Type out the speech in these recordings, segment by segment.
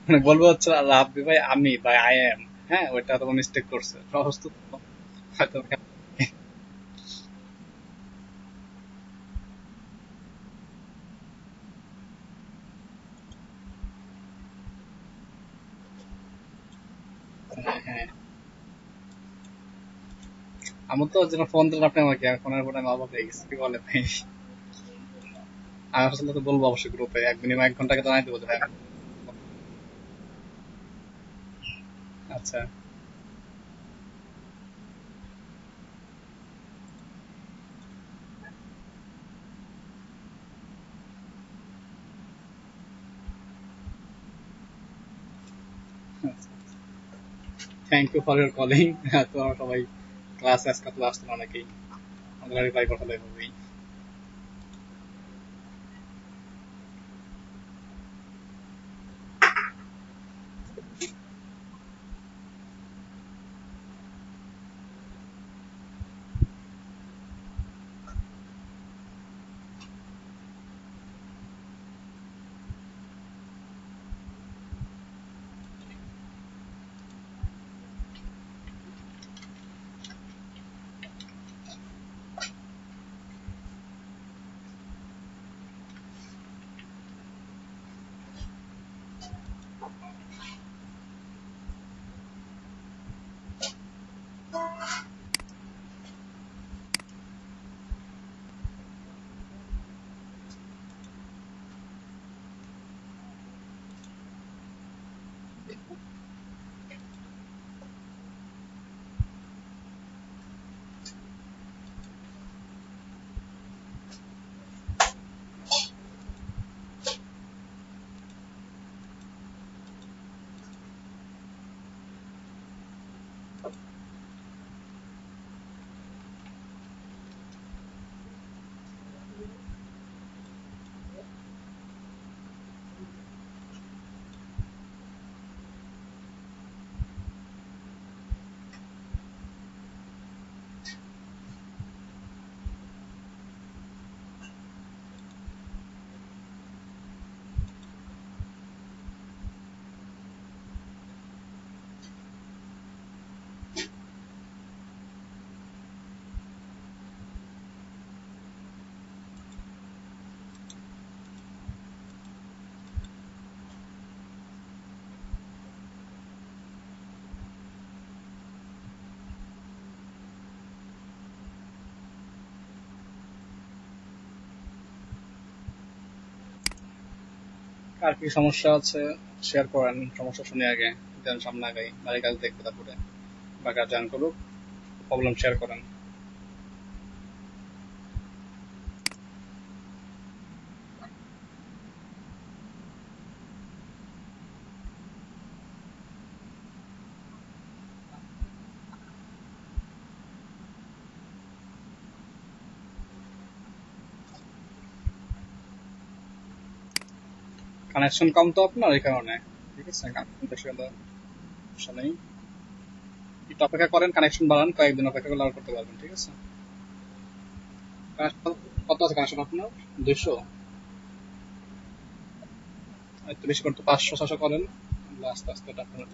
মানে বলবো হচ্ছে রাব্বি ভাই আমি ভাই আই এম, হ্যাঁ ওইটা তো মিস্টেক করছে, সহজ তো হয়তো। হ্যাঁ আমার তো যেন ফোন দিলেন আপনি আমাকে, আর ফোনের পরে আমি অবাক হয়ে গেছি, কি বলে ভাই। আমি আসলে তো বলবো অবশ্যই গ্রুপে, এক মিনিমাম 1 ঘন্টাকে জানাই দেবো যে ভাই আচ্ছা। Thank you for your calling. তো আমরা সবাই ক্লাস আজকে তো আসতো না অনেকেই, আমাদের রিপ্লাই পাঠালে এভাবেই। আর কি সমস্যা আছে শেয়ার করেন, সমস্যা শুনে আগে, দেন সামনে আগাই, বাড়ি কাজ দেখবে তারপরে বা কাজ জান করুক, প্রবলেম শেয়ার করেন। কানেকশন কম তো আপনার এই কারণে, ঠিক আছে, কানেকশন বেশি হলে সমস্যা নেই, একটু অপেক্ষা করেন, কানেকশন বাড়ান, কয়েকদিন অপেক্ষা করলে আর করতে পারবেন, ঠিক আছে। Connection কত আছে কানেকশন আপনার? 200? একটু বেশি করতে 500-600 করেন, আস্তে আস্তে এটা আপনার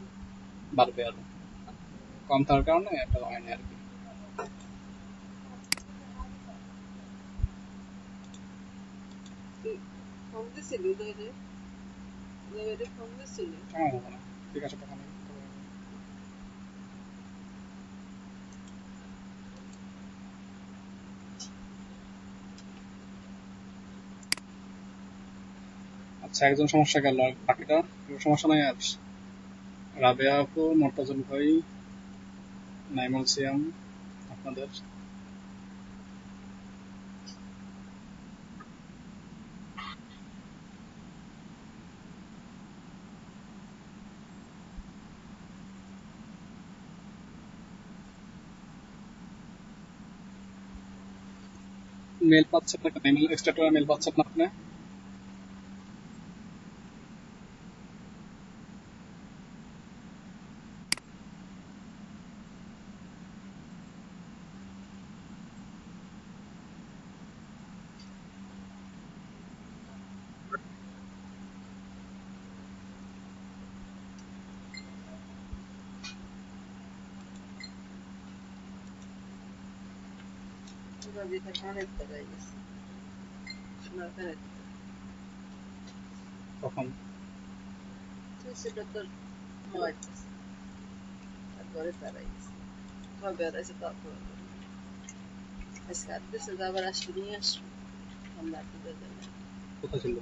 বাড়বে আরো, কম থাকার কারণে এটা হয়নি আর কি। কেমন হবে না, ঠিক আছে তখন। আচ্ছা একজন সমস্যা গেল, আর বাকিটা সমস্যা নাই আর। রাবেয়া আপু, মোর্তাজুল ভাই, নাইমুল সিয়াম, আপনাদের মেল পাচ্ছেন না কেন? মেল এক্সট্রা মেল পাচ্ছেন না আপনি? তখন কোথায় ছিল?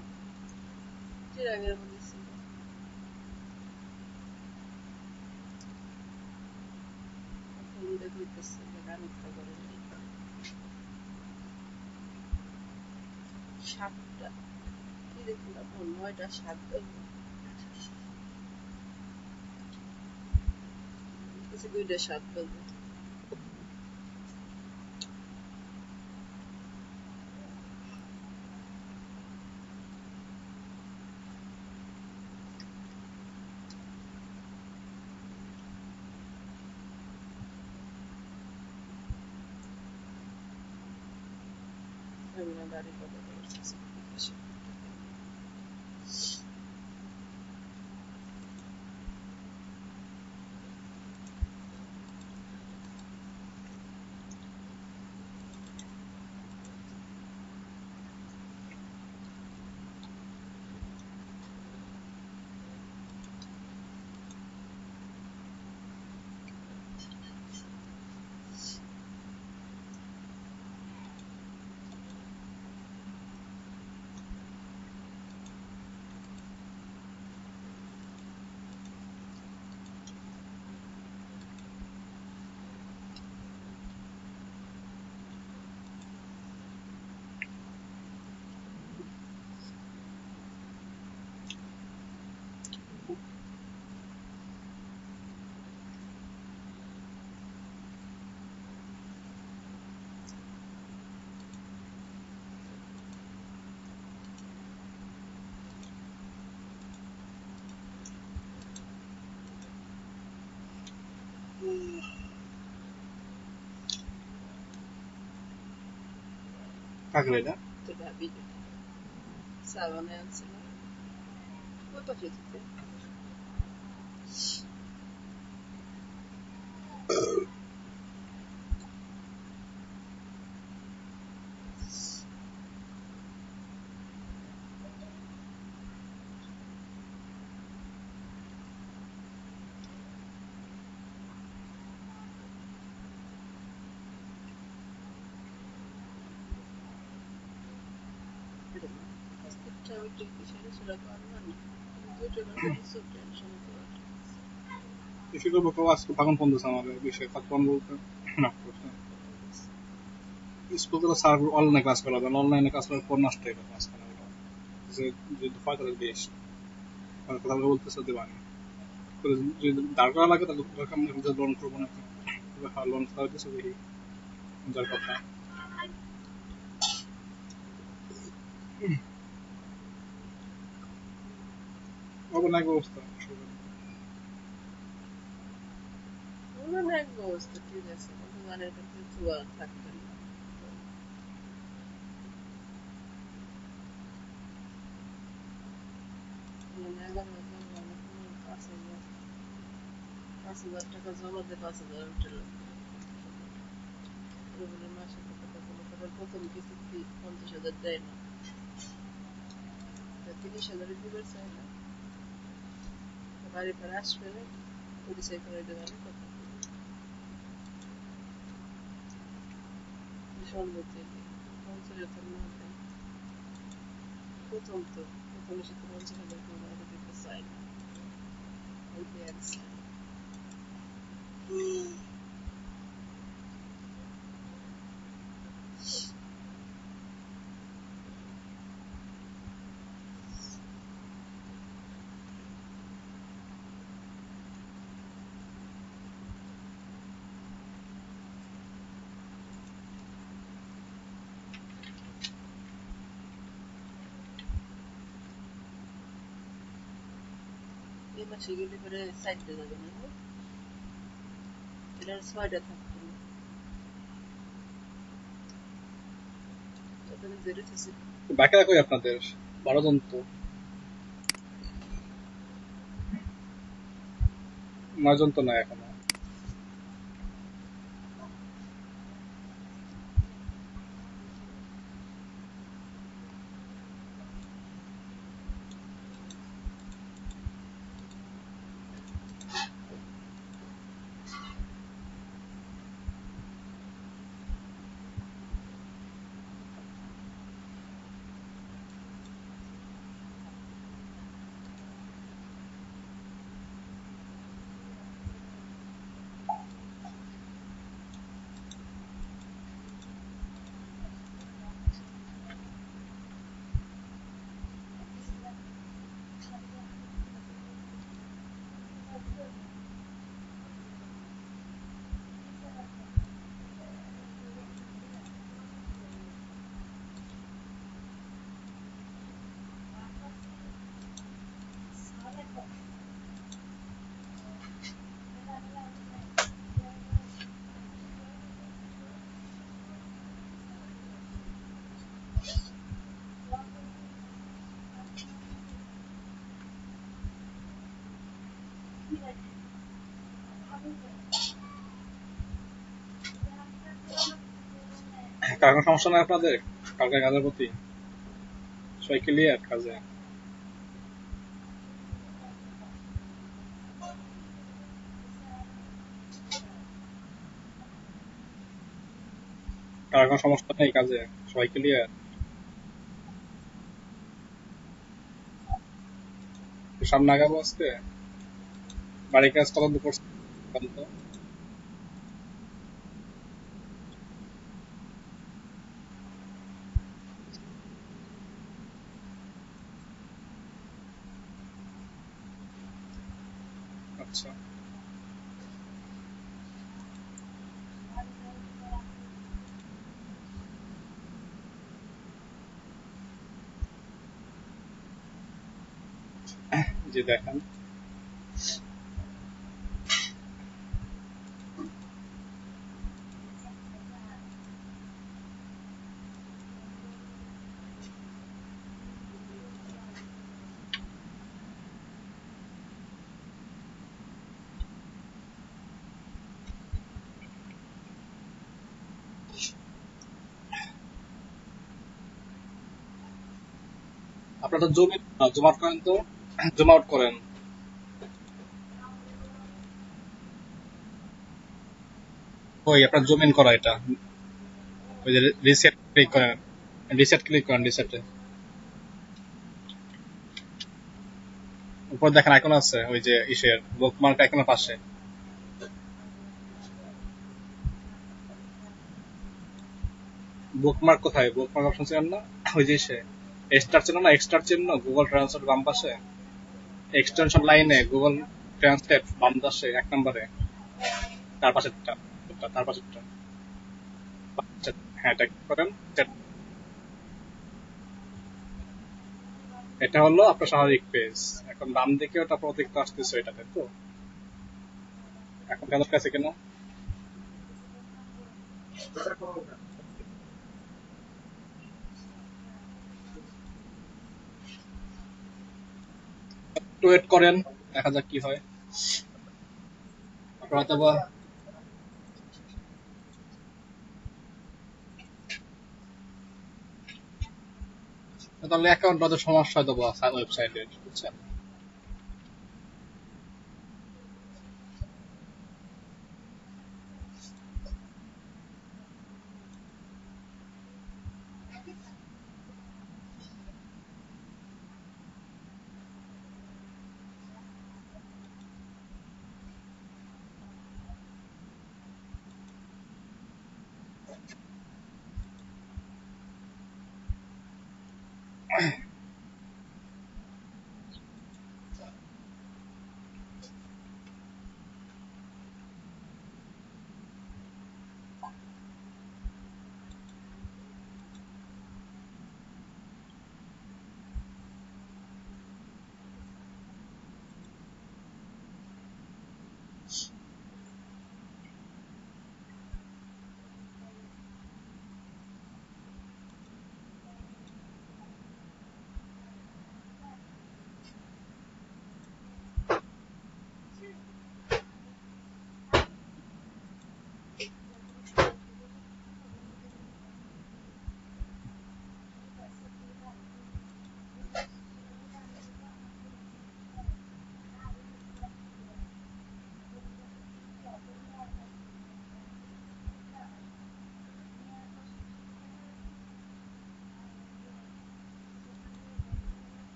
কাকরে এটা Fico porque eu acho que pagam quando são a বিষয় কত কোন বলতে না স্কুল তো স্যার অনলাইনে ক্লাস করাবে অনলাইনে ক্লাস করার পর নষ্ট হয়ে ক্লাস করা যে যে ফায়দা বেশ কথা বলতেছে দেবানি যদি দাঁড় করা লাগে তাহলে দরকার আমি লোন করবো না লোন করা হইতেছে দেখি যার কথা অনেক অবস্থা বাকিরা কই আপনাদের 12 জন তো 9 জন তো নাই এখনো কার কোনো সমস্যা নাই আপনাদের কালকে কাজের প্রতি? সবাই ক্লিয়ার কাজে? কার কোনো সমস্যা নেই কাজে? সবাই ক্লিয়ার? সামনে আগাবো আজকে? বাড়ির কাজ কত দূর করছে বলেন তো? আচ্ছা, জি দেখেন। আপনারা তো জুম আউট করেন তো, জুম আউট করেন। ওই আপনার জুম ইন করা এটা, ওই যে রিসেট ক্লিক করেন, রিসেট ক্লিক করেন, রিসেটে উপর দেখেন আইকন আছে ওই যে ইসের বুকমার্ক আইকনের পাশে। বুকমার্ক কোথায়? বুকমার্ক অপশন ছিলেন না? ওই যে সে স্টার চিহ্ন না, এক্সটার চিহ্ন, গুগল ট্রান্সলেট বাম পাশে, এক্সটেনশন লাইনে গুগল ট্রান্সলেট বাম পাশে এক নম্বরে, তার পাশেরটা, তার পাশেরটা। হ্যাঁ, এটা click করেন। এটা হলো আপনার স্বাভাবিক পেজ। এখন বাম দিকে ওটা প্রতীক আসতেছে এটাতে তো। এখন কেন কাছে কেন? একটু ওয়েট করেন, দেখা যাক কি হয়। আপনারা হয়তো বা তাহলে অ্যাকাউন্ট হয়তো সমস্যা হয়তো বা ওয়েবসাইটের, বুঝছেন?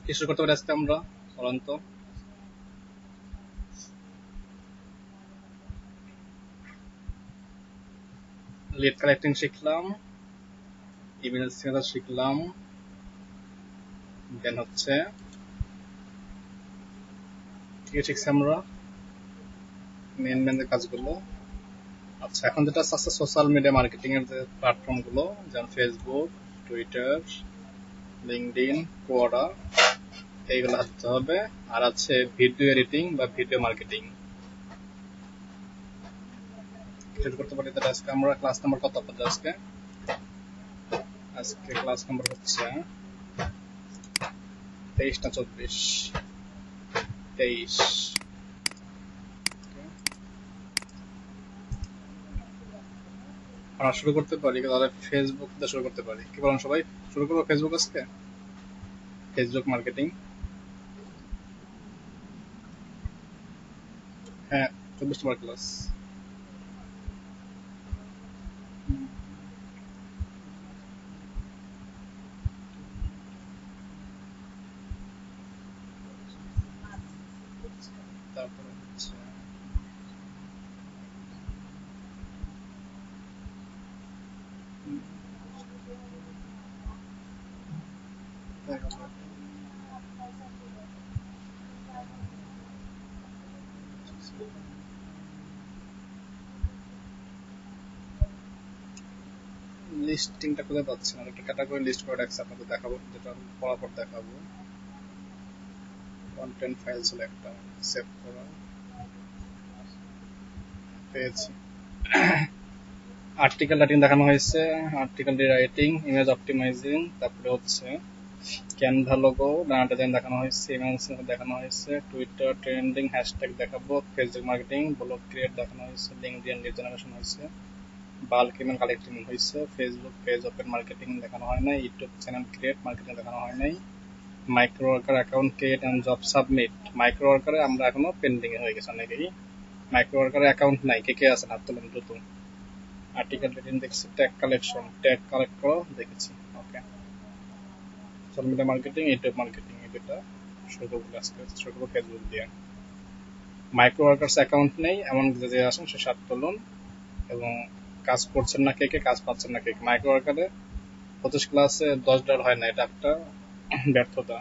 কি শুরু করতে পারি আজকে আমরা? বলেন তো। লিড কালেক্টিং শিখলাম, ইমেল সিগনেচার শিখলাম, দেন হচ্ছে কি শিখছি আমরা, মেন কাজগুলো। আচ্ছা, এখন যেটা আছে সোশ্যাল মিডিয়া মার্কেটিং এর যে প্ল্যাটফর্ম গুলো, যেমন ফেসবুক, টুইটার, লিঙ্কডইন, কোয়াডা, এইগুলো হাতে হবে। আর আছে ভিডিও এডিটিং বা ভিডিও মার্কেটিং। শুরু করতে পারি তাহলে আজকে আমরা। ক্লাস নাম্বার কত আপনাদের আজকে? আজকে ক্লাস নাম্বার হচ্ছে 23 না 24? 23। আমরা শুরু করতে পারি তাহলে ফেসবুক দিয়ে শুরু করতে পারি। কি বলেন সবাই? শুরু করবো ফেসবুক আজকে, ফেসবুক মার্কেটিং। হ্যাঁ, 24 নম্বর ক্লাস। তারপরে হচ্ছে লিস্টিংটা খুঁজে পাচ্ছি না, একটা ক্যাটাগরি লিস্ট করে রাখছি, আপনাদের দেখাবো, যেটা পড়ার পর দেখাবো। কন্টেন্ট ফাইল ছিল একটা, সেভ করা, পেয়েছি। আর্টিকেল রাইটিং দেখানো হয়েছে, আর্টিকেল রাইটিং, ইমেজ অপটিমাইজিং, তারপরে হচ্ছে ক্যানভা লোগো, ডাটা ডিজাইন দেখানো হয়েছে, ইমেজ দেখানো হয়েছে, টুইটার ট্রেন্ডিং হ্যাশট্যাগ দেখাবো, ফেসবুক মার্কেটিং, ব্লগ ক্রিয়েট দেখানো হয়েছে, লিঙ্কডইন লিড জেনারেশন হয়েছে, বাল্ক ইমেল কালেক্টিং হয়েছে, ফেসবুক পেজ ওপেন মার্কেটিং দেখানো হয় নাই, ইউটিউব চ্যানেল ক্রিয়েট মার্কেটিং দেখানো হয় নাই, micro worker account create and job submit. Micro ওয়ার্কারে আমরা এখনো পেন্ডিং এ হয়ে গেছে অনেকেই। মাইক্রো ওয়ার্কারে অ্যাকাউন্ট নাই, কে আছেন হাত তোলেন দ্রুত। আর্টিকেল রিডিং দেখছি, ট্যাগ কালেকশন, ট্যাগ কালেক্ট করো দেখেছি। Okay, social media marketing, YouTube marketing, এই দুটা শুরু করবো আজকে। শুরু করবো ফেসবুক দিয়ে। মাইক্রো ওয়ার্কার্স অ্যাকাউন্ট নেই এমন যে আছেন সে সাত তুলুন, এবং কাজ করছেন না কে, কাজ পাচ্ছেন না কে। মাইক্রো ওয়ার্কারে 25 ক্লাসে $10 হয় না, এটা একটা ব্যর্থতা।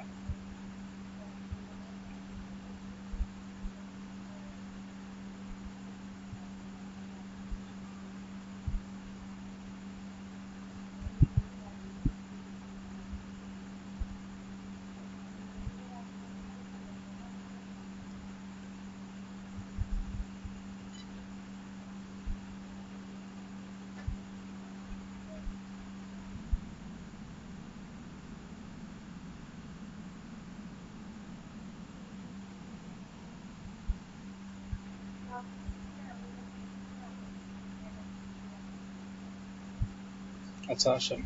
আচ্ছা আসেন।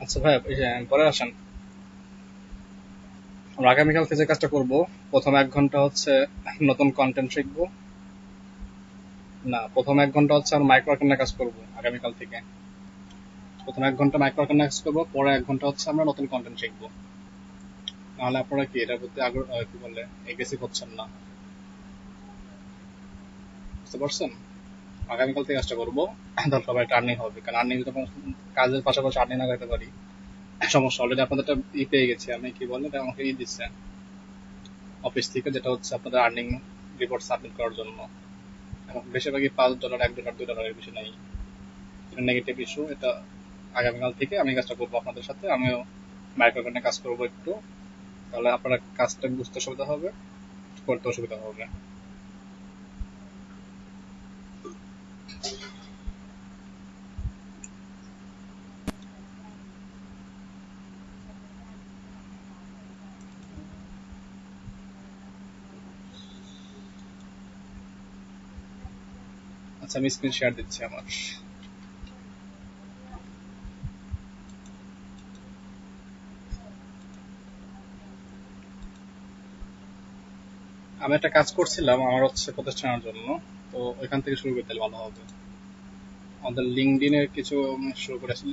আচ্ছা ভাই, পরে আসেন। আমরা আগামীকাল থেকে যে কাজটা করবো, প্রথম 1 ঘন্টা হচ্ছে নতুন কন্টেন্ট শিখবো। না, প্রথম 1 ঘন্টা হচ্ছে আমরা মাইক্রো ওয়ার্কার কাজ করবো আগামীকাল থেকে। প্রথম 1 ঘন্টা মাইক্রো ওয়ার্কার কাজ করবো, পরে 1 ঘন্টা হচ্ছে আমরা নতুন কন্টেন্ট শিখবো। নাহলে আপনারা কি এটার প্রতি আগ্রহ, কি বলে, এগ্রেসিভ হচ্ছেন না? বুঝতে পারছেন? আগামীকাল থেকে কাজটা করবো, তাহলে সবাই একটা আর্নিং হবে। কারণ আর্নিং যখন কাজের পাশাপাশি আর্নিং না করতে পারি সমস্যা। অলরেডি আপনাদের একটা পেয়ে গেছি আমি, কি বলে, এটা আমাকে দিচ্ছে অফিস থেকে, যেটা হচ্ছে আপনাদের আর্নিং রিপোর্ট সাবমিট করার জন্য। এখন বেশিরভাগই $5, $1, $2 এর বেশি নাই। নেগেটিভ ইস্যু এটা। আগামীকাল থেকে আমি কাজটা করবো আপনাদের সাথে, আমিও মাইক্রোকন্টে কাজ করবো একটু। তাহলে আপনারা কাজটা বুঝতে সুবিধা হবে, করতে অসুবিধা হবে। আচ্ছা, আমি স্ক্রিন শেয়ার দিচ্ছি আমার। আমি একটা কাজ করছিলাম আমার হচ্ছে প্রতিষ্ঠানের জন্য, তো ওইখান থেকে শুরু করতে ভালো হবে। আমাদের লিঙ্কডিনের কিছু শুরু করেছি,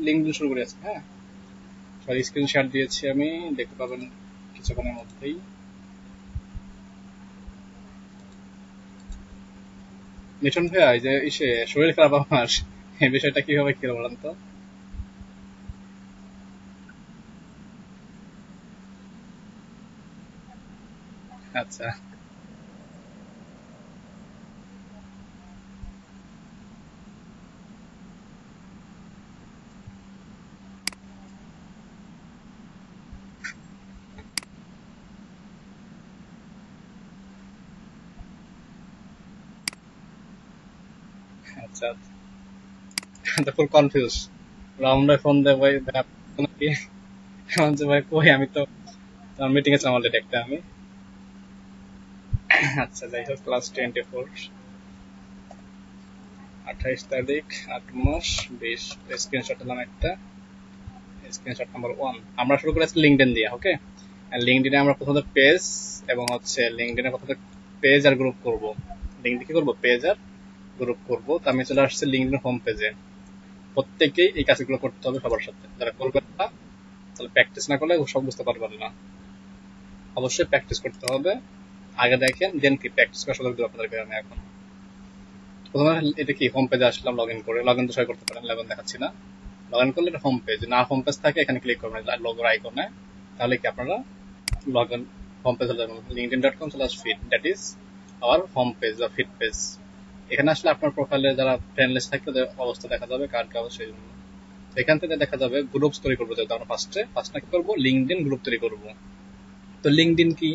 লিঙ্কডিন শুরু করেছি। হ্যাঁ, সরি স্ক্রিনশট দিয়েছি আমি, দেখতে পাবেন কিছুক্ষণের মধ্যেই। মিঠুন ভাইয়া, এই যে শরীর খারাপ আমার, এই বিষয়টা কিভাবে কি বলেন তো? আচ্ছা আচ্ছা আচ্ছা, তো ফুল কনফিউজ। রামরা ফোন দেয় ভাই, ভাই আপনি নাকি? আমি বলছি, ভাই কই, আমি তো মিটিং এ ছিলাম অলরেডি একটা আমি। আচ্ছা যাই হোক, ক্লাস 24, 28 তারিখ, 8 মাস 20। স্ক্রিনশট দিলাম একটা, স্ক্রিনশট নাম্বার 1। আমরা শুরু করেছি লিঙ্কডইন দিয়ে, ওকে। লিঙ্কডইনে আমরা প্রথমে পেজ এবং লিঙ্কডইনে প্রথমে পেজ আর গ্রুপ করব। লিঙ্কডইন কি করবো, পেজ আর গ্রুপ করব। তো আমি চলে আসছি লিঙ্কডইন হোম পেজে। প্রত্যেককেই এই কাজগুলো করতে হবে সবার সাথে, যারা করবে না তাহলে প্র্যাকটিস না করলে সব বুঝতে পারবেন না। অবশ্যই প্র্যাকটিস করতে হবে। আগে দেখেন, দেন কি প্র্যাকটিস করার সুযোগ দেবো আপনাদেরকে আমি এখন। প্রথমে এটা কি হোম পেজে আসলাম, লগ ইন করে। লগ ইন তো সবাই করতে পারেন, লগ ইন দেখাচ্ছি না। লগ ইন করলে এটা হোম পেজ, না হোম পেজ থাকে এখানে ক্লিক করবেন লোগোর আইকনে, তাহলে কি আপনারা লগ ইন হোম পেজে যাবেন। linkedin.com/feed, that is our home page বা ফিড পেজ। এখানে আসলে আপনার প্রোফাইলে যারা ফ্রেন্ড লিস্ট থাকে তাদের অবস্থা দেখা যাবে, কার কার সেই জন্য। এখান থেকে দেখা যাবে গ্রুপস তৈরি করবো, যেহেতু আমরা ফার্স্টে কি করবো, লিঙ্কডইন গ্রুপ তৈরি করবো। তো লিঙ্কডইন কি,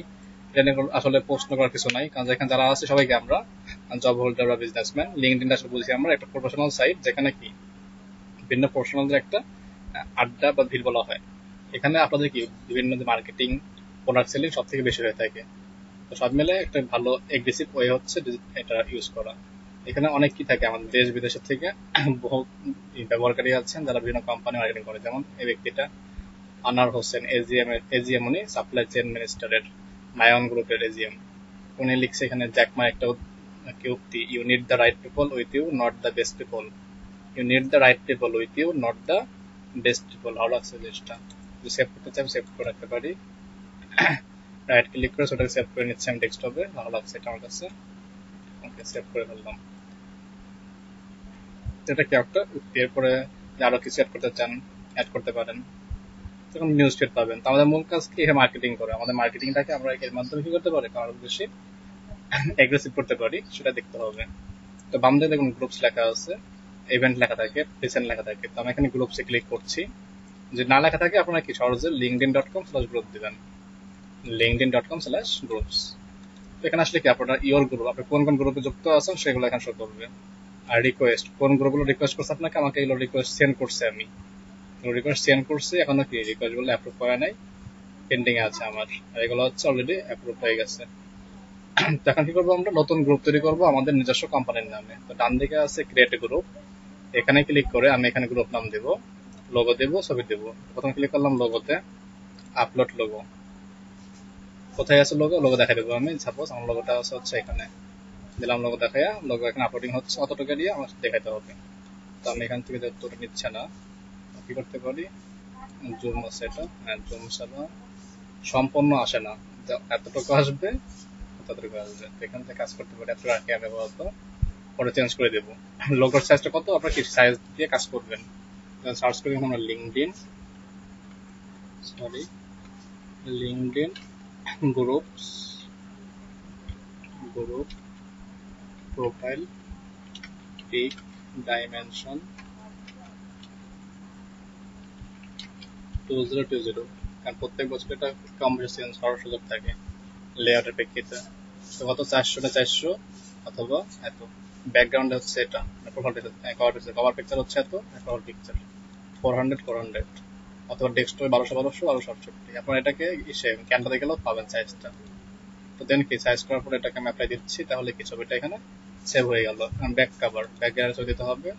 এটা নিয়ে আসলে প্রশ্ন করার কিছু নাই, কারণ এখানে যারা আছে সবাইকে আমরা জব হোল্ডার বা বিজনেসম্যান। লিঙ্কডইন আসলে বলছি আমরা একটা প্রফেশনাল সাইট, যেখানে কি বিভিন্ন প্রফেশনালদের একটা আড্ডা বা ভিড় বলা হয়। এখানে আপনাদের কি বিভিন্ন যে মার্কেটিং, প্রোডাক্ট সেলিং সব থেকে বেশি হয়ে থাকে। তো সব মিলে একটা ভালো এগ্রেসিভ ওয়ে হচ্ছে এটা ইউজ করা। এখানে অনেক কি থাকে, আমাদের দেশ বিদেশের থেকে বহু ব্যবহারকারী আছেন যারা বিভিন্ন কোম্পানি মার্কেটিং করে। যেমন এই ব্যক্তিটা আনার হোসেন, এজিএম উনি সাপ্লাই চেইন মিনিস্টারের মায়ন গ্রুপের এজিএম। উনি লিখছে এখানে জ্যাকমা একটা কি উক্তি, you need the right people with you, not the best people. You need the right people with you, not the best people. ভালো লাগছে জিনিসটা, যদি সেভ করতে চাই সেভ করে রাখতে পারি। রাইট ক্লিক করে সেটাকে সেভ করে নিচ্ছি আমি ডেস্কটপে। ভালো লাগছে এটা আমার কাছে, ওকে সেভ করে ফেললাম। এটা কি একটা উক্তি। এরপরে আরো কিছু অ্যাড করতে চান অ্যাড করতে পারেন, তখন নিউজ ফিড পাবেন। তো আমাদের মূল কাজ কি, মার্কেটিং করে। আমাদের মার্কেটিংটাকে আমরা এর মাধ্যমে কি করতে পারি, আরো বেশি এগ্রেসিভ করতে পারি, সেটা দেখতে হবে। তো বাম দিকে দেখুন গ্রুপস লেখা আছে, ইভেন্ট লেখা থাকে, প্রেজেন্ট লেখা থাকে। তো আমি এখানে গ্রুপসে ক্লিক করছি। যদি না লেখা থাকে আপনারা কি সহজে linkedin.com/group দিবেন, linkedin.com/groups। তো এখানে আসলে কি আপনারা ইওর গ্রুপ, আপনি কোন কোন গ্রুপে যুক্ত আছেন সেগুলো এখানে শো করবে। আর রিকোয়েস্ট, কোন গ্রুপগুলো রিকোয়েস্ট করছে আপনাকে, আমাকে এগুলো রিকোয়েস্ট সেন্ড করছে, আমি রিকোয়েস্ট সেন্ড করছি। এখনো কি রিকোয়েস্ট গুলো অ্যাপ্রুভ করা নাই, পেন্ডিং এ আছে আমার। আর এগুলো হচ্ছে অলরেডি অ্যাপ্রুভ হয়ে গেছে। তো এখন কি করবো, আমরা নতুন গ্রুপ তৈরি করবো আমাদের নিজস্ব কোম্পানির নামে। তো ডান দিকে আছে ক্রিয়েট গ্রুপ, এখানে ক্লিক করে আমি এখানে গ্রুপ নাম দেবো, লোগো দেবো, ছবি দেবো। প্রথমে ক্লিক করলাম লোগোতে, আপলোড লোগো। কোথায় আছে লোগো, লোগো দেখা দেবো আমি। সাপোজ আমার লোগোটা হচ্ছে এখানে, দিলাম লোগো দেখায়া। লোগো এখানে আপলোডিং হচ্ছে, অতটুকু দিয়ে আমার দেখাতে হবে। তো আমি এখান থেকে যতটা নিচ্ছে না, কি করতে পারি, জুম আছে এটা, হ্যাঁ জুম ছাড়া সম্পূর্ণ আসে না, এতটুকু আসবে ততটুকু আসবে। তো এখান থেকে কাজ করতে পারি, এত রাখি আমি বলতো, পরে চেঞ্জ করে দেবো। লোগোর সাইজটা কত, আপনার কি সাইজ দিয়ে কাজ করবেন। সার্চ করি আমরা LinkedIn, sorry LinkedIn groups, group profile pic dimension 2020। কারণ প্রত্যেক বছর এটা কম বেশি চেঞ্জ হওয়ার সুযোগ থাকে লেআউটের প্রেক্ষিতে। তো কত, 400 অথবা এত। ব্যাকগ্রাউন্ড হচ্ছে এটা, কভার পিকচার হচ্ছে এত, কভার পিকচার 400 অথবা ডেস্কটপে 1200 আপনার এটাকে ক্যানভাতে গেলেও পাবেন সাইজটা। তো দেন কি সাইজ করার পর এটাকে আমি অ্যাপ্লাই দিচ্ছি, তাহলে কি ছবিটা এখানে সেভ হয়ে গেল। ব্যাক কভার, ব্যাকগ্রাউন্ড ছবি দিতে হবে।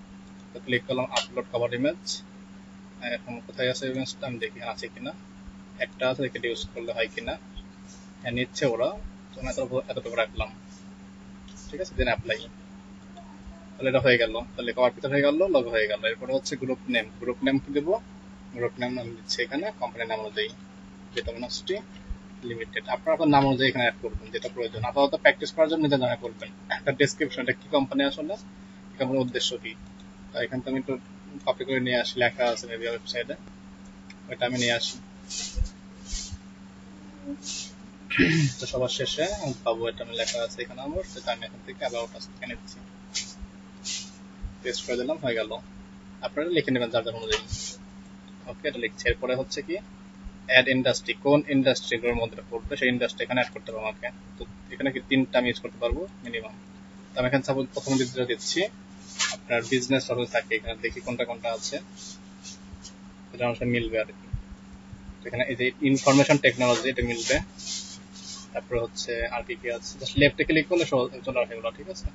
তো ক্লিক করলাম আপলোড কভার ইমেজ। এখন কোথায় আছে ইমেজটা, আমি দেখি আছে কিনা। একটা আছে, একে ইউজ করলে হয় কিনা। হ্যাঁ নিচ্ছে ওরা, তো আমি এতটুকু রাখলাম, ঠিক আছে। দেন অ্যাপ্লাই, তাহলে এটা হয়ে গেল। তাহলে কভার পিকচার হয়ে গেল, লোগো হয়ে গেল। এরপরে হচ্ছে গ্রুপ নেম, গ্রুপ নেম কি দেবো, গ্রুপ নাম আমি দিচ্ছি এখানে, কোম্পানি নাম অনুযায়ী ডোমিনোসিটি লিমিটেড। আপনারা আপনার নাম অনুযায়ী এখানে অ্যাড করবেন যেটা প্রয়োজন। আপাতত প্র্যাকটিস করার জন্য নিজে জানা করবেন একটা ডেসক্রিপশন, এটা কি কোম্পানি, আসলে এই কোম্পানির উদ্দেশ্য কি। তো এখান থেকে আমি একটু কপি করে নিয়ে আসি, লেখা আছে মেবি ওয়েবসাইটে, ওইটা আমি নিয়ে আসি। তো সবার শেষে পাবো এটা আমি লেখা আছে এখানে আমার, সেটা আমি এখান থেকে অ্যাবাউট আস থেকে নিচ্ছি, পেস্ট করে দিলাম, হয়ে গেল। আপনারা লিখে নেবেন যার যার অনুযায়ী। ওকে, এটা লিখছি। এরপরে হচ্ছে কি অ্যাড ইন্ডাস্ট্রি, কোন ইন্ডাস্ট্রিগুলোর মধ্যে পড়বে সেই ইন্ডাস্ট্রি এখানে অ্যাড করতে হবে আমাকে। তো এখানে কি 3টা আমি ইউজ করতে পারবো মিনিমাম। তো আমি এখানে সাপোজ প্রথম দিকটা দিচ্ছি আপনার বিজনেস সহজ থাকে, এখানে দেখি কোনটা কোনটা আছে, এটা আমার সাথে মিলবে আর কি। এখানে এই যে ইনফরমেশন টেকনোলজি, এটা মিলবে। তারপরে হচ্ছে আর কি কি আছে, জাস্ট লেফটে ক্লিক করলে চলে আসে এগুলো, ঠিক আছে।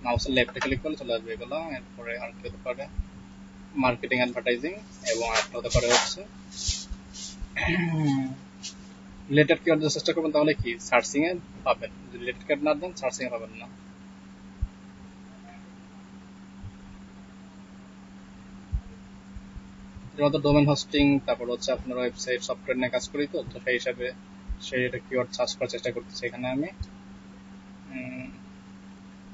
মাউসের লেফটে ক্লিক করলে চলে আসবে এগুলো। এরপরে আর কি হতে পারে, মার্কেটিং অ্যাডভার্টাইজিং, এবং আরেকটা হতে পারে হচ্ছে রিলেটেড কিওয়ার্ড দিয়ে চেষ্টা করবেন, তাহলে কি সার্চিং এ পাবেন। যদি রিলেটেড কিওয়ার্ড না দেন সার্চিং এ পাবেন না। যেমন ডোমেন হোস্টিং, তারপর হচ্ছে আপনার ওয়েবসাইট সফটওয়্যার নিয়ে কাজ করি, তো তো সেই হিসাবে সেই কিওয়ার্ড সার্চ করার চেষ্টা করতেছি এখানে আমি।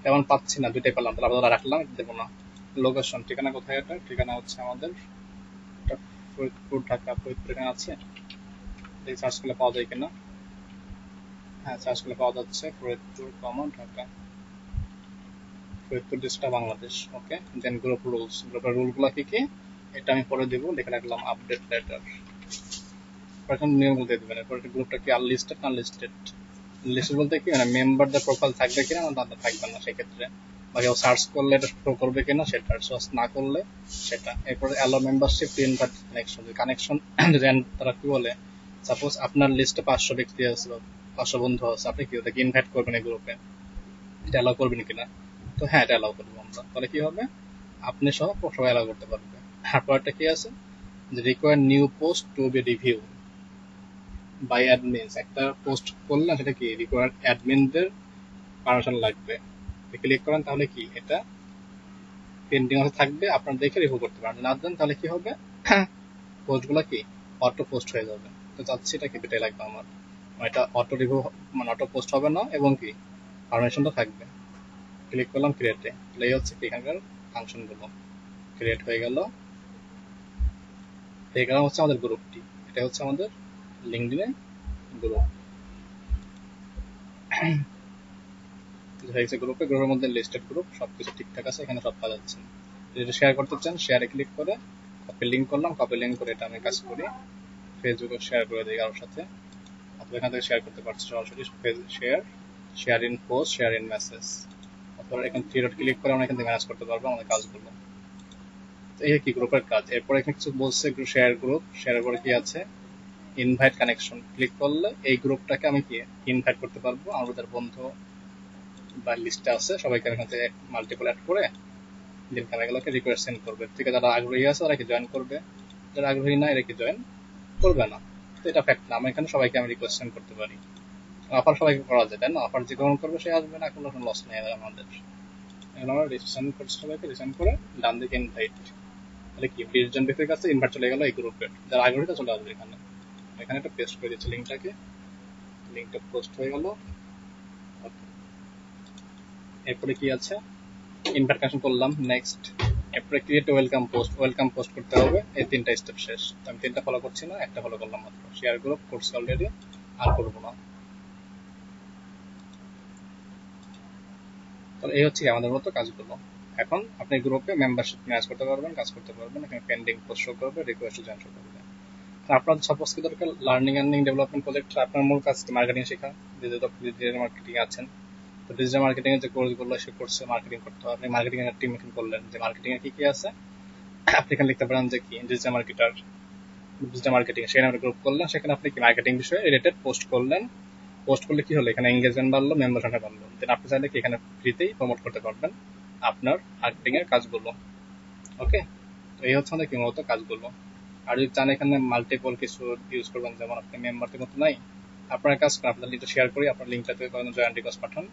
তেমন পাচ্ছি না, দুইটাই পেলাম, তাহলে আবার রাখলাম, দেবো না। লোকেশন, ঠিকানা কোথায়, এটা ঠিকানা হচ্ছে আমাদের ফরিদপুর, ঢাকা। ফরিদপুর এখানে আছে, দেখি সার্চ করলে পাওয়া যায় কিনা। হ্যাঁ, সার্চ করলে পাওয়া যাচ্ছে ফরিদপুর কমন ঢাকা, ফরিদপুর ডিস্ট্রিক্ট বাংলাদেশ। ওকে, দেন গ্রুপ রুলস, গ্রুপের রুলগুলো কি কি এটা আমি পরে দেবো, লিখে রাখলাম আপডেট লেটার। এখন নিয়মগুলো দিয়ে দেবেন। এরপর গ্রুপটা কি আনলিস্টেড না লিস্টেড। লিস্টেড বলতে কি মানে মেম্বারদের প্রোফাইল থাকবে কিনা না তাদের থাকবে না সেক্ষেত্রে, বা কেউ সার্চ করলে এটা শো করবে কিনা সেটা, সার্চ না করলে সেটা। এরপরে allow membership to invite connection, connection যদি তারা কি বলে, সাপোজ আপনার লিস্টে 500 ব্যক্তি আছে বা 500 বন্ধু আছে, আপনি কি ওদেরকে ইনভাইট করবেন এই গ্রুপে, এটা অ্যালাউ করবেন কিনা। তো হ্যাঁ, এটা অ্যালাউ করবো আমরা, তাহলে কি হবে আপনি সহ সবাই অ্যালাউ করতে পারবে। তারপর একটা কি আছে যে require new post to be review by admins, একটা পোস্ট করলে সেটা কি রিকোয়ার অ্যাডমিনদের পারমিশন লাগবে। ক্লিক করেন তাহলে কি এটা পেন্ডিং অবস্থা থাকবে, আপনারা দেখে রিভিউ করতে পারেন। না দেন তাহলে কি হবে, পোস্টগুলো কি অটো পোস্ট হয়ে যাবে। তো চাচ্ছি এটা কি এটাই লাগবে আমার, এটা অটো রিভিউ মানে অটো পোস্ট হবে না, এবং কি পারমিশনটা থাকবে। ক্লিক করলাম ক্রিয়েটে, তাহলে এই হচ্ছে কি এখানকার ফাংশনগুলো ক্রিয়েট হয়ে গেল। এই গেলাম হচ্ছে আমাদের গ্রুপটি, এটা হচ্ছে আমাদের লিঙ্কডইনে গ্রুপ হয়ে গেছে। গ্রুপের মধ্যে লিস্টেড গ্রুপ, সবকিছু ঠিকঠাক আছে, এখানে সব পাওয়া যাচ্ছে। যদি শেয়ার করতে চান শেয়ারে ক্লিক করে কপি লিঙ্ক করলাম, কপি লিঙ্ক করে এটা আমি কাজ করি ফেসবুকে শেয়ার করে দিই কারোর সাথে, অথবা এখান থেকে শেয়ার করতে পারছি সরাসরি share, share in post, share in message, অথবা এখানে থ্রি ডট ক্লিক করে আমরা এখান থেকে ম্যানেজ করতে পারবো আমাদের কাজগুলো। এই কি গ্রুপের কাজ। এরপর এখানে কিছু বলছে শেয়ার গ্রুপ, শেয়ারের পরে কি আছে ইনভাইট কানেকশন, ক্লিক করলে এই গ্রুপটাকে আমি কি ইনভাইট করতে পারবো, আমাদের বন্ধু বা লিস্টে আছে সবাইকে এখান থেকে মাল্টিপল অ্যাড করে দিন খেলাগুলোকে রিকোয়েস্ট সেন্ড করবে। ঠিক আছে, যারা আগ্রহী আছে তারা কি জয়েন করবে, যারা আগ্রহী না এরা কি জয়েন করবে না। তো এটা ফ্যাক্ট না, আমি এখানে সবাইকে আমি রিকোয়েস্ট সেন্ড করতে পারি। অফার সবাইকে করা যায়, তাই না, অফার যে গ্রহণ করবে সে আসবে না, কোনো লস নেই আমাদের। এখন আমরা রেজিস্ট্রেশন করছি, সবাইকে রেজিস্ট্রেশন করে ডান দিকে ইনভাইট, তাহলে কি 20 জন ব্যক্তির কাছে ইনভাইট চলে গেল এই গ্রুপে, যারা আগ্রহী তা চলে আসবে এখানে। এখানে একটা পেস্ট করে দিচ্ছি লিঙ্কটাকে, লিঙ্কটা পোস্ট হয়ে গেল। এরপরে কি আছে ইনভাইট কানেকশন করলাম, নেক্সট। এরপরে create welcome post, welcome post করতে হবে, এই 3টা স্টেপ শেষ। আমি 3টা ফলো করছি না, একটা ফলো করলাম মাত্র। শেয়ার গ্রুপ করছি অলরেডি, আর করবো না। তাহলে এই হচ্ছে আমাদের মতো কাজগুলো। এখন আপনি গ্রুপে মেম্বারশিপ ম্যানেজ করতে পারবেন, কাজ করতে পারবেন। এখানে পেন্ডিং পোস্ট শো করবে, রিকোয়েস্ট জয়েন শো করবে। আপনার সাপোজ কি দরকার লার্নিং আর্নিং ডেভেলপমেন্ট প্রজেক্ট, আপনার মূল কাজ মার্কেটিং শেখা, ডিজিটাল মার্কেটিং আছেন। তো ডিজিটাল মার্কেটিং এর যে কোর্সগুলো সে কোর্সে মার্কেটিং করতে হবে। আপনি মার্কেটিং এর টিম মেকিং করলেন, যে মার্কেটিং এর কি কি আছে আপনি এখানে লিখতে পারেন যে কি ডিজিটাল মার্কেটার, ডিজিটাল মার্কেটিং, সেখানে আপনি গ্রুপ করলেন, সেখানে আপনি কি মার্কেটিং বিষয়ে রিলেটেড পোস্ট করলেন। পোস্ট করলে কি হলো, এখানে এঙ্গেজমেন্ট বাড়লো, মেম্বার সংখ্যা বাড়লো। দেন আপনি চাইলে কি এখানে ফ্রিতেই প্রমোট করতে পারবেন আপনার মার্কেটিং এর কাজগুলো। ওকে, তো এই হচ্ছে আমাদের কি মূলত কাজগুলো। আর যদি চান এখানে মাল্টিপল কিছু ইউজ করবেন, যেমন আপনি মেম্বারদের মতো নাই, আপনার কাজ করেন, আপনার লিঙ্কটা শেয়ার করি, আপনার লিঙ্কটাতে কোনো জয়েন রিকোয়েস্ট পাঠান,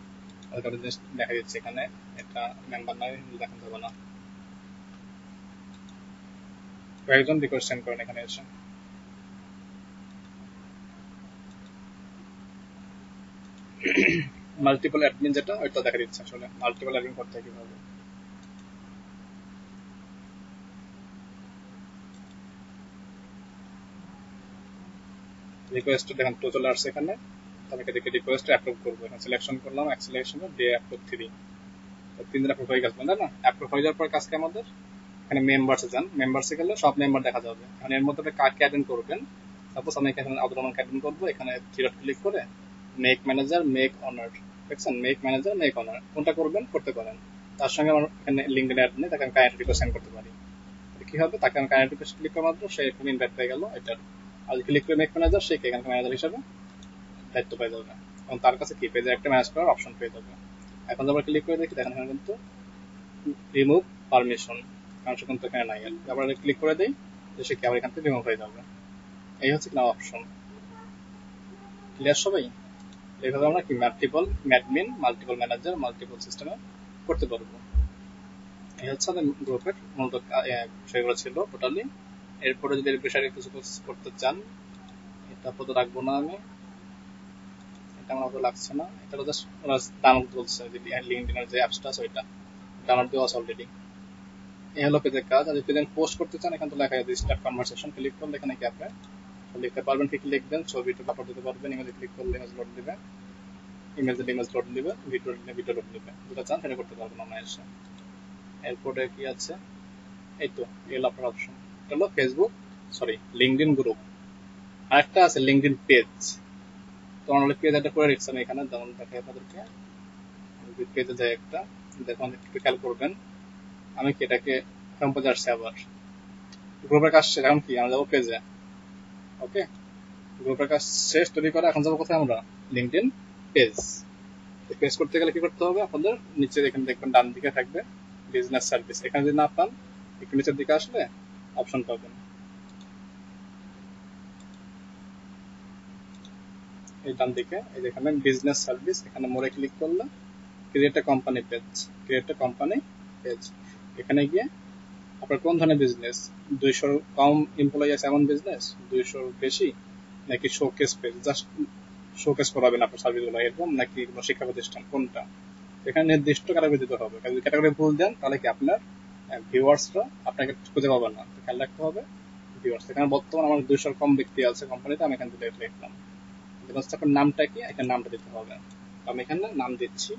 তাহলে দেখা যাচ্ছে এখানে এটা মেম্বার নয়, দেখাতে হবে না। কয়েকজন রিকোয়েস্ট সেন্ড করেন এখানে এসে। মাল্টিপল অ্যাডমিন যেটা ওইটা দেখা দিচ্ছে আসলে মাল্টিপল অ্যাডমিন করতে কিভাবে। রিকোয়েস্ট দেখেন তো চলে আসছে এখানে, আমি এদিকে রিকোয়েস্ট অ্যাপ্রুভ করবো, এখানে সিলেকশন করলাম, এক সিলেকশনে দিয়ে অ্যাপ্রুভ 3, 3 দিন অ্যাপ্রুভ হয়ে গেছে তাই না? অ্যাপ্রুভ হয়ে যাওয়ার পর কাজকে আমাদের এখানে মেম্বার্সে যান, মেম্বার্সে গেলে সব মেম্বার দেখা যাবে। এখন এর মধ্যে কাকে অ্যাড করবেন, সাপোজ আমি এখানে আব্দুল রহমানকে অ্যাড করবো, এখানে থ্রি ডট ক্লিক করে মেক ম্যানেজার মেক অনার, দেখছেন মেক ম্যানেজার মেক অনার, কোনটা করবেন করতে পারেন। তার সঙ্গে আমার এখানে লিঙ্কডইন অ্যাড নেই, তাকে আমি কানেক্ট রিকোয়েস্ট সেন্ড করতে পারি। কি হবে, তাকে আমি কানেক্ট রিকোয়েস্ট ক্লিক করা মাত্র সে এখানে ইনভাইট পেয়ে গেল এটার, আর ক্লিক করে মেক ম্যানেজার সে এখানে ম্যানেজার হিসাবে দায়িত্ব পেয়ে যাবে, এবং তার কাছে কি পেয়ে যাবে, একটা ম্যানেজ করার অপশন পেয়ে যাবে। এখন যখন ক্লিক করে দেখি দেখেন এখানে কিন্তু রিমুভ পারমিশন, কারণ সে কিন্তু এখানে নাই, আবার ক্লিক করে দিই সে কি আবার এখান থেকে রিমুভ হয়ে যাবে। এই হচ্ছে কিনা অপশন। ক্লিয়ার সবাই? এইভাবে আমরা কি multiple admin, multiple manager, multiple সিস্টেমে করতে পারবো। এই হচ্ছে আমাদের গ্রুপের মূলত বিষয়গুলো ছিল টোটালি। এরপরে যদি এর বিষয়ে কিছু করতে চান, এটা আপাতত রাখবো না আমি, এটা আমার অত লাগছে না, এটা জাস্ট ডাউনলোড বলছে যে লিঙ্কডইনের যে অ্যাপসটা আছে ওইটা ডাউনলোড দেওয়া আছে অলরেডি। এই হলো পেজের কাজ। আর যদি পোস্ট করতে চান, এখানে তো লেখা আছে স্টার্ট কনভারসেশন, ক্লিক করলে এখানে কি আপনি লিখতে পারবেন, ঠিক লিখবেন, ছবিটা আপলোড দিতে পারবেন, ইমেজে ক্লিক করলে ইমেজ লোড দিবে, ইমেজে ইমেজ লোড দিবে, ভিডিও দিলে ভিডিও লোড দিবে, যেটা চান সেটা করতে পারবেন অনায়াসে। এরপরে কি আছে, এই তো এগুলো আপনার অপশন। এটা হলো ফেসবুক, সরি লিঙ্কডইন গ্রুপ। আরেকটা আছে লিঙ্কডইন পেজ, তো আমরা পেজ একটা করে রেখেছি আমি এখানে, যেমন দেখাই আপনাদেরকে, পেজে যায় একটা, দেখুন একটু খেয়াল করবেন, আমি কি এটাকে হোম পেজে আসছে, আবার গ্রুপের কাজ শেষ, এখন কি আমরা যাবো পেজে। ওকে, গ্রুপের কাজ শেষ তৈরি করা, এখন যাবো কোথায় আমরা, লিঙ্কডইন পেজ। পেজ করতে গেলে কি করতে হবে আপনাদের, নিচে এখানে দেখবেন ডান দিকে থাকবে বিজনেস সার্ভিস, এখানে যদি না পান একটু নিচের দিকে আসলে অপশন পাবেন, এই ডান দিকে এই যেখানে বিজনেস সার্ভিস, এখানে মোড়ে ক্লিক করলে create a company page, create a company page, এখানে গিয়ে আপনার কোন ধরনের বিজনেস, 200 কম এমপ্লয়ি আছে এমন বিজনেস, 200 বেশি, নাকি শোকেস পেজ, জাস্ট শোকেস করাবেন আপনার সার্ভিসগুলো এরকম, নাকি কোনো শিক্ষা প্রতিষ্ঠান, কোনটা, এখানে নির্দিষ্ট ক্যাটাগরি দিতে হবে। যদি ক্যাটাগরি ভুল দেন তাহলে কি আপনার ভিউয়ার্সরা আপনাকে খুঁজে পাবেন না, খেয়াল রাখতে হবে ভিউয়ার্স। এখানে বর্তমান আমার 200 কম ব্যক্তি আছে কোম্পানিতে, আমি এখান থেকে লিখলাম আপনার নামটা কি, এখানে নামটা দিতে হবে, আমি এখানে নাম দিচ্ছি,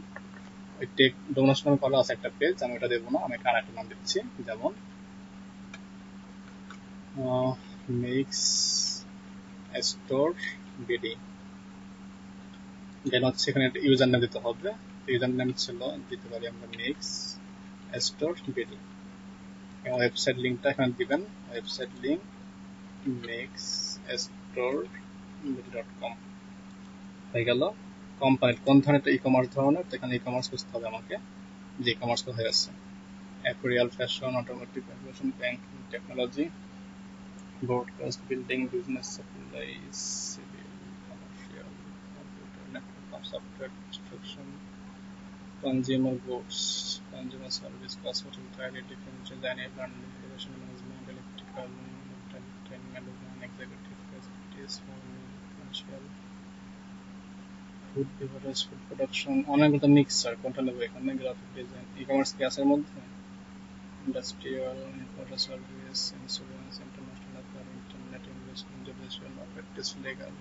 ওই টেক ডোমিনোস নামে করা আছে একটা পেজ, আমি ওটা দেবো না, আমি এখানে একটা নাম দিচ্ছি, যেমন মিক্স স্টোর বিডি, দেন হচ্ছে এখানে একটা ইউজার নেম দিতে হবে, ইউজার নেম ছিল দিতে পারি আমরা মিক্স স্টোর বিডি, এবং ওয়েবসাইট লিঙ্কটা এখানে দিবেন, website link mix store BD .com হয়ে গেল। কোম্পানি কোন ধরনের, ই কমার্স ধরনের, তো এখানে ই কমার্স খুঁজতে হবে আমাকে, যে কমার্স কোথায় আছে, apparel, fashion, automotive, aviation, banking, technology, broadcast, building, business supplies, civil, commercial, computer, network, software, construction, consumer goods, consumer service, hospitality, defense, design, branding, innovation management, electrical, entertainment, design, executive, facilities, financial, food beverage, food production, অনেকগুলো mixer, কোনটা নেবো এখানে, graphic design, e-commerce কি আছে এর মধ্যে, industrial, water service, insurance, international affairs, internet investment, judicial, practice, legal,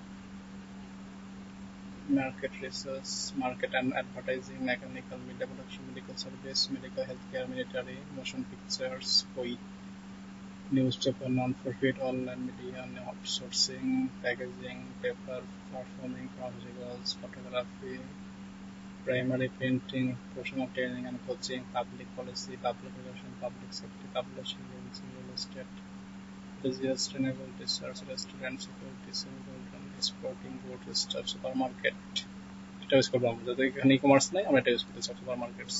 market research, market and advertising, mechanical, media production, medical service, medical healthcare, military, motion pictures, koi, newspaper, non-profit, online media, outsourcing, packaging, paper, performing, pharmaceuticals, photography, primary printing, professional training and coaching, public policy, public relation, public safety, publishing, real estate, sustainable research, restaurant, security, semi-golden, sporting goods, stuff, supermarket. এটা use করবো আমরা, যাদের এখানে e commerce নাই আমরা এটা use করতে চাই, সুপারমার্কেটস।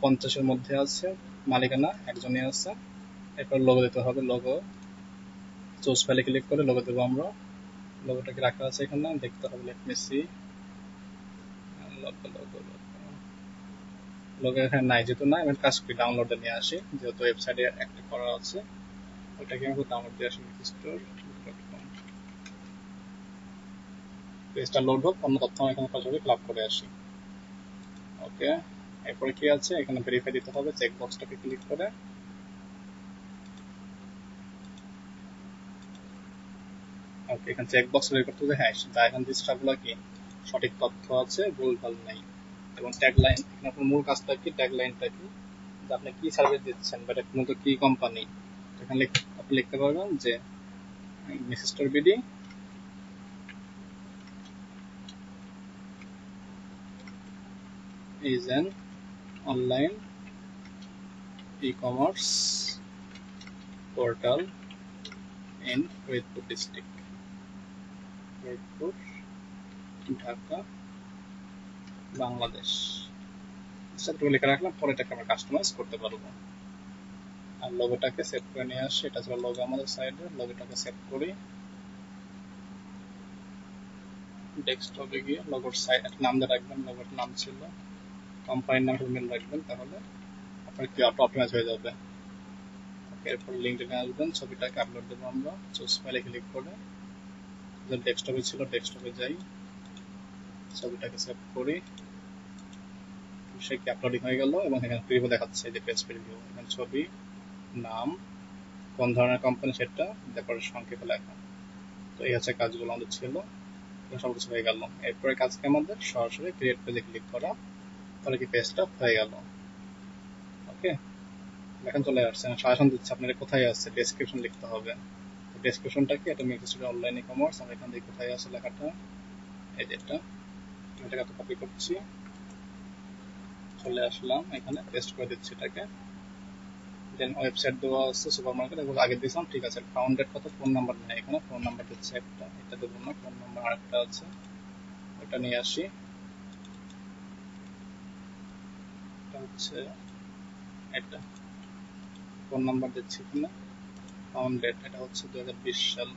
50-এর মধ্যে আছে, মালিকানা একজনই আছে, এরপর লোগো দিতে হবে, লোগো চুজ ফাইলে ক্লিক করে লোগো দেবো আমরা, লোগোটাকে রাখা আছে এখানে, দেখতে হবে, লেট মি সি, লোগো এখানে নাই, যেহেতু নাই আমি কাজ করি ডাউনলোডে নিয়ে আসি, যেহেতু ওয়েবসাইটে একটা করা আছে, ওইটাকে আমি ডাউনলোড দিয়ে আসি mixstore.com। পেজটা লোড হোক, অন্য তথ্য আমি এখানে সরাসরি ফিল আপ করে আসি। ওকে, এরপরে কি আছে, এখানে ভেরিফাই দিতে হবে, চেক বক্সটাকে ক্লিক করে। ওকে, এখানে চেক বক্স বের করতে হবে, হ্যাঁ যা এখানে দিচ্ছে সবগুলো কি সঠিক তথ্য আছে, ভুলভাল নাই। এবং ট্যাগলাইন, এখানে আপনার মূল কাজটা কি, ট্যাগলাইনটা কি, যে আপনি কি সার্ভিস দিচ্ছেন বা এটা মূলত কি কোম্পানি। এখানে আপনি লিখতে পারবেন যে Mixstore BD is an online e-commerce portal in Faridpur district, Faridpur, Dhaka, Bangladesh. সেটুকু লিখে রাখলাম, পরে এটাকে আমরা কাস্টমাইজ করতে পারবো। আর লোগোটাকে সেভ করে নিয়ে আসি, এটা ছিল লোগো আমাদের সাইডে, লোগোটাকে সেভ করি। ডেস্কটপে গিয়ে লোগোর সাইড একটা নাম দিয়ে রাখবেন, লোগোর নাম ছিল, কোম্পানির নাম মিল রাখবেন, তাহলে আপনার কি অটো অপটিমাইজ হয়ে যাবে। এরপর লিঙ্কডইনে আসবেন, ছবিটাকে আপলোড দেবো আমরা, চুজ ফাইলে ক্লিক করে, যে ডেস্কটপে ছিল ডেস্কটপে যাই, ছবিটাকে সেভ করি, সে কি আপলোডিং হয়ে গেল এবং এখানে প্রিভিউ দেখাচ্ছে, যে পেজ প্রিভিউ, এখানে ছবি, নাম, কোন ধরনের কোম্পানি সেটা, তারপরে সংক্ষেপে লেখা। তো এই হচ্ছে কাজগুলো আমাদের ছিল, সব কিছু হয়ে গেল। এরপরে কাজকে আমাদের সরাসরি ক্রিয়েট পেজে ক্লিক করা, তাহলে কি পেজটা হয়ে গেল। ওকে, এখন চলে আসছে, সাজেশন দিচ্ছে আপনারা কোথায় আছে, ডেসক্রিপশন লিখতে হবে। ডেসক্রিপশনটা কি, এটা মিক্সস্টোর অনলাইন ই কমার্স, আমরা এখান থেকে কোথায় আছে লেখাটা, এই যেটা, এটাকে কপি করছি, চলে আসলাম এখানে, পেস্ট করে দিচ্ছি এটাকে। দেন ওয়েবসাইট দেওয়া আছে, সুপার মার্কেট, এগুলো আগে দিয়েছিলাম, ঠিক আছে। ফাউন্ডেড কত, ফোন নাম্বার নেই এখানে, ফোন নাম্বার দিচ্ছে একটা, এটা দেবো না, ফোন নাম্বার আরেকটা আছে, ওটা নিয়ে আসি। এটা হচ্ছে এটা, ফোন নাম্বার দিচ্ছি এখানে, ফাউন্ডেড, এটা হচ্ছে 2020 সাল,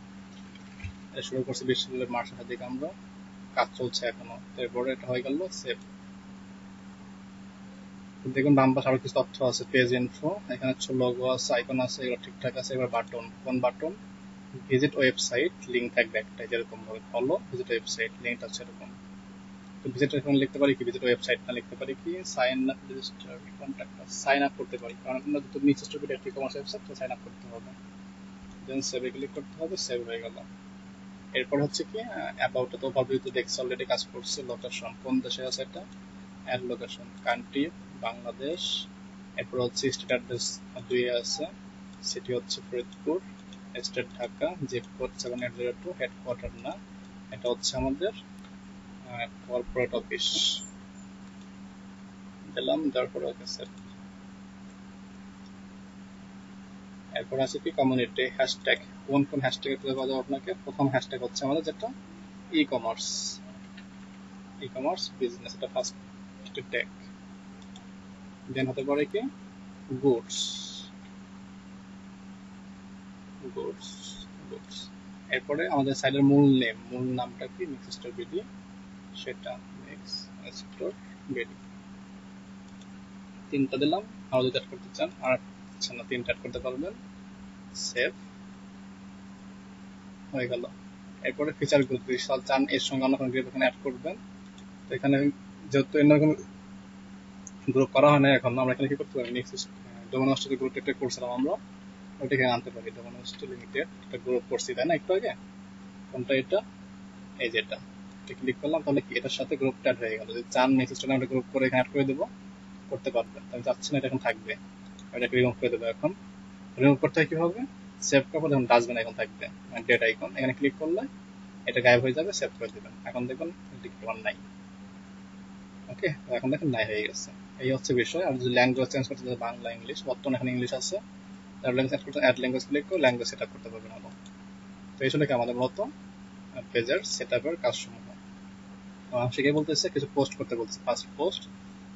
এটা শুরু করছি 20 সালের মার্চের দিকে আমরা, কাজ চলছে এখনো। তারপরে এটা হয়ে গেল সেভ। দেখুন বাম পাশে আরো কিছু তথ্য আছে, পেজ ইনফো, এখানে হচ্ছে লোগো আছে, আইকন আছে, এগুলো ঠিকঠাক আছে। এবার বাটন, কোন বাটন, ভিজিট ওয়েবসাইট, লিঙ্ক থাকবে একটা, যেরকম ভাবে ফলো ভিজিট ওয়েবসাইট, লিঙ্কটা হচ্ছে এরকম। তো ভিজিট এখানে লিখতে পারি কি, ভিজিট ওয়েবসাইট না লিখতে পারি কি, sign up, register, contact, sign up করতে পারি, কারণ আমরা যেহেতু মিক্সস্টোর বিডি একটা ই-কমার্স ওয়েবসাইট, তো সাইন আপ করতে হবে। দেন সেভে ক্লিক করতে হবে, সেভ হয়ে গেল। এরপর হচ্ছে কি, অ্যাবাউট তো ওভারভিউতে দেখছি অলরেডি কাজ করছে। লোকেশন, কোন দেশে আছে এটা, অ্যাড লোকেশন, কান্ট্রি বাংলাদেশ। এরপর হচ্ছে স্টেট অ্যাড্রেস 2 আছে, সিটি হচ্ছে Faridpur, state Dhaka, zip code 7802, headquarter না, এটা হচ্ছে আমাদের কর্পোরেট অফিস, দিলাম, তারপরে ওকে স্যার। এরপর আছে কি, কমিউনিটি হ্যাশট্যাগ, কোন কোন হ্যাশট্যাগ খুঁজে পাওয়া যাবে আপনাকে। প্রথম হ্যাশট্যাগ হচ্ছে আমাদের যেটা e commerce, e commerce business, এটা ফার্স্ট ট্যাগ। দেন হতে পারে কি, গুডস, গুডস, গুডস। এরপরে আমাদের সাইডের মূল নেম, মূল নামটা কি, মিক্সস্টোর বিডি, সেটা মিক্সস্টোর বিডি, তিনটা দিলাম। আরো যদি অ্যাড করতে চান, আর আচ্ছা না, তিনটা অ্যাড করতে পারবেন, সেভ হয়ে গেল। এরপরে ফিচার গ্রুপ, যদি চান এর সঙ্গে অন্য কোনো গ্রুপ এখানে অ্যাড করবেন। তো এখানে যেহেতু এরকম গ্রুপ করা হয় না এখন, আমরা এখানে কি করতে পারি, নেক্সট ডোমেন হোস্টের গ্রুপ একটা করছিলাম আমরা, ওইটা এখানে আনতে পারি। ডোমেন হোস্ট লিমিটেড একটা গ্রুপ করছি, তাই না একটু আগে, কোনটা এটা, এই যে এটা, ক্লিক করলাম, তাহলে কি এটার সাথে গ্রুপ অ্যাড হয়ে গেল। যদি চান নেক্সট নামে একটা গ্রুপ করে এখানে অ্যাড করে দেবো, করতে পারবেন। আমি চাচ্ছি না এটা এখন থাকবে, এটাকে রিমুভ করে দেবো। এখন রিমুভ করতে হয় কিভাবে, সেভ করার যখন ডাস্টবিন আইকন থাকবে, ডেট আইকন, এখানে ক্লিক করলে এটা গায়েব হয়ে যাবে, সেভ করে দেবেন। এখন দেখুন তোমার নাই। ওকে, এখন দেখেন নাই হয়ে গেছে। এই হচ্ছে বিষয়। আর যদি ল্যাঙ্গুয়েজ চেঞ্জ করতে চাই, বাংলা ইংলিশ, বর্তমানে এখানে ইংলিশ আছে, তার ল্যাঙ্গুয়েজ সেট করতে, অ্যাড ল্যাঙ্গুয়েজ ক্লিক করে ল্যাঙ্গুয়েজ সেট আপ করতে পারবেন আরো। তো এই ছিল কি আমাদের মূলত পেজের সেট আপের কাজসমূহ। সেটাই বলতেছে, কিছু পোস্ট করতে বলছে, ফার্স্ট পোস্ট,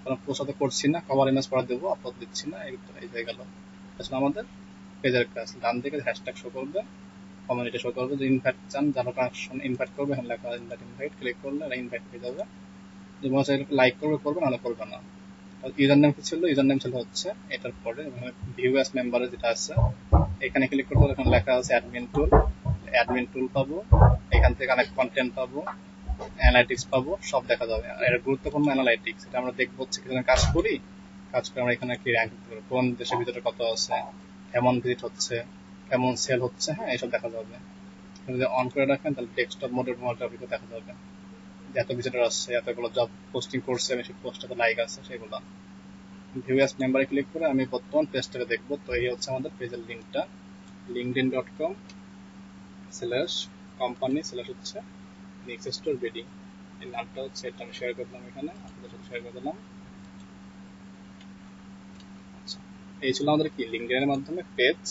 কারণ পোস্ট তো করছি না, কভার ইমেজ পরে দেবো, আপলোড দিচ্ছি না, এই হয়ে গেল। আসলে আমাদের পেজের কাজ। ডান দিকে হ্যাশট্যাগ শো করবে, কমিউনিটি শো করবে, যে ইনভাইট চান, যারা কানেকশন ইনভাইট করবে, এখানে লেখা ইনভাইট, ইনভাইট ক্লিক করলে এটা ইনভাইট হয়ে যাবে। যে মনে হচ্ছে লাইক করবে, করবে, নাহলে করবে না। ইউজার নেম কি ছিল? ইউজার নেম ছিল হচ্ছে এটার পরে ভিউ অ্যাজ মেম্বারে যেটা আছে এখানে ক্লিক করবো, এখানে লেখা আছে অ্যাডমিন টুল পাবো, এখান থেকে অনেক কন্টেন্ট পাবো, অ্যানালাইটিক্স পাবো, সব দেখা যাবে। আর এর গুরুত্বপূর্ণ অ্যানালাইটিক্স, এটা আমরা দেখবো হচ্ছে কিছু কাজ করি, কাজ করে আমরা এখানে কি র্যাঙ্ক করতে পারবো, কোন দেশের ভিতরে কত আছে, কেমন ভিজিট হচ্ছে, কেমন সেল হচ্ছে, হ্যাঁ এইসব দেখা যাবে। যদি অন করে রাখেন তাহলে ডেস্কটপ মোডের মধ্যে দেখা যাবে যে এত ভিজিটর আসছে, এতগুলো জব পোস্টিং করছে, বেশি পোস্টে লাইক আছে সেগুলো। ভিউ অ্যাজ মেম্বারে ক্লিক করে আমি বর্তমান পেজটাকে দেখবো। তো এই হচ্ছে আমাদের পেজের লিঙ্কটা, linkedin.com/company/ হচ্ছে নেক্সট স্টোর বিডি, এই নামটা হচ্ছে, এটা আমি শেয়ার করলাম এখানে, আপনাদের সাথে শেয়ার করে দিলাম। আচ্ছা, এই ছিল আমাদের কি লিঙ্কডইনের মাধ্যমে পেজ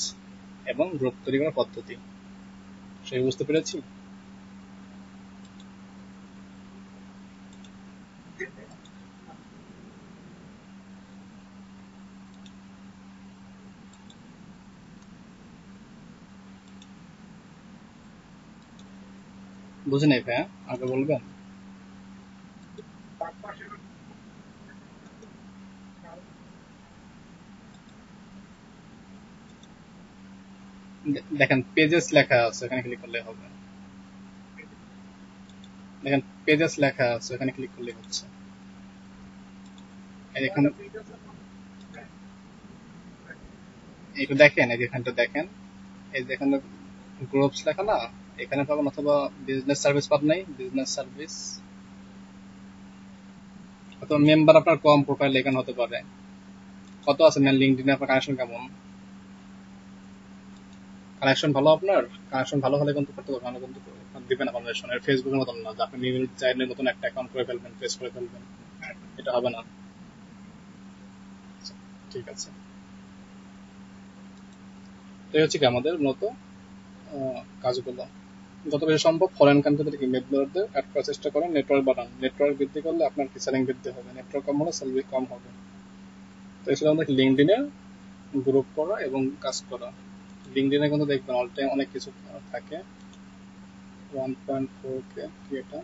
এবং গ্রুপ তৈরি করার পদ্ধতি। সেই বুঝতে পেরেছি? বুঝে নেই ভাইয়া, আগে বলবেন। দেখেন পেজেস লেখা আছে, এখানে ক্লিক করলে হবে। দেখেন পেজেস লেখা আছে, এখানে ক্লিক করলে হচ্ছে। এখানে একটু দেখেন, এই যে এখানটা দেখেন, এই যে এখানে গ্রুপস লেখা না, এখানে পাবেন, অথবা বিজনেস সার্ভিস পাবেন, নাই বিজনেস সার্ভিস, অথবা মেম্বার আপনার কম, প্রোফাইল এখানে হতে পারে। কত আছে ম্যান লিঙ্কডইনে আপনার কানেকশন কেমন? কানেকশন ভালো আপনার? কানেকশন ভালো হলে কিন্তু করতে পারবেন, কিন্তু দিবেন না পারমিশন। এর ফেসবুকের মতন না যে আপনি নিউ চাইনের মতন একটা অ্যাকাউন্ট করে ফেলবেন, পেজ করে ফেলবেন, এটা হবে না। ঠিক আছে, তো এই হচ্ছে কি আমাদের মূলত কাজগুলো। যত বেশি সম্ভব ফরেন কান্ট্রি থেকে ইমেলদের অ্যাড করার চেষ্টা করেন, নেটওয়ার্ক বাড়ান। নেটওয়ার্ক বৃদ্ধি করলে আপনার কি সেলিং বৃদ্ধি হবে, নেটওয়ার্ক কম হলে সেল কম হবে। তো এছাড়া আমাদের লিঙ্কডইনে গ্রুপ করা এবং কাজ করা। লিঙ্কডইনে কিন্তু দেখবেন অল টাইম অনেক কিছু থাকে। 1.4K কি এটা?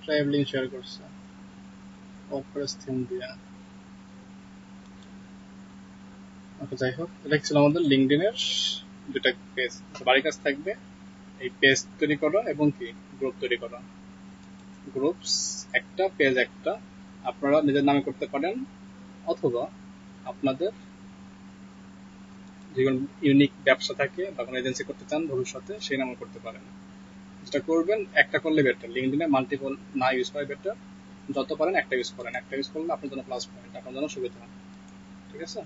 ট্রাভেলিং শেয়ার করছে ওয়ার্ডপ্রেস থিম দিয়ে। আচ্ছা যাই হোক, এটা ছিল আমাদের লিঙ্কডইনের দুটা পেজ। বাড়ির কাজ থাকবে এই পেজ তৈরি করা এবং কি গ্রুপ তৈরি করা। গ্রুপস একটা, পেজ একটা, আপনারা নিজের নামে করতে পারেন, অথবা আপনাদের যে কোনো ইউনিক ব্যবসা থাকে বা কোনো এজেন্সি করতে চান ভবিষ্যতে, সেই নামে করতে পারেন। যেটা করবেন একটা করলে বেটার, লিঙ্কডইনে মাল্টিপল না ইউজ করা বেটার। যত পারেন একটা ইউজ করেন, একটা ইউজ করলে আপনার জন্য প্লাস পয়েন্ট, আপনার জন্য সুবিধা। ঠিক আছে?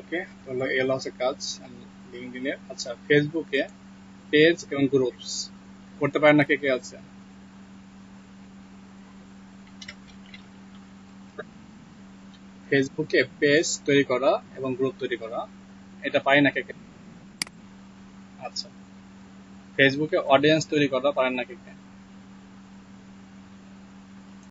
ওকে, তাহলে এই হচ্ছে কাজ লিঙ্কডইনের। আচ্ছা, ফেসবুকে পেজ এবং গ্রুপস করতে পারেন না কে কে আছে? ফেসবুকে পেজ তৈরি করা এবং গ্রুপ তৈরি করা, এটা পারি না কে কে? আচ্ছা, ফেসবুকে অডিয়েন্স তৈরি করা পারেন না কে কে?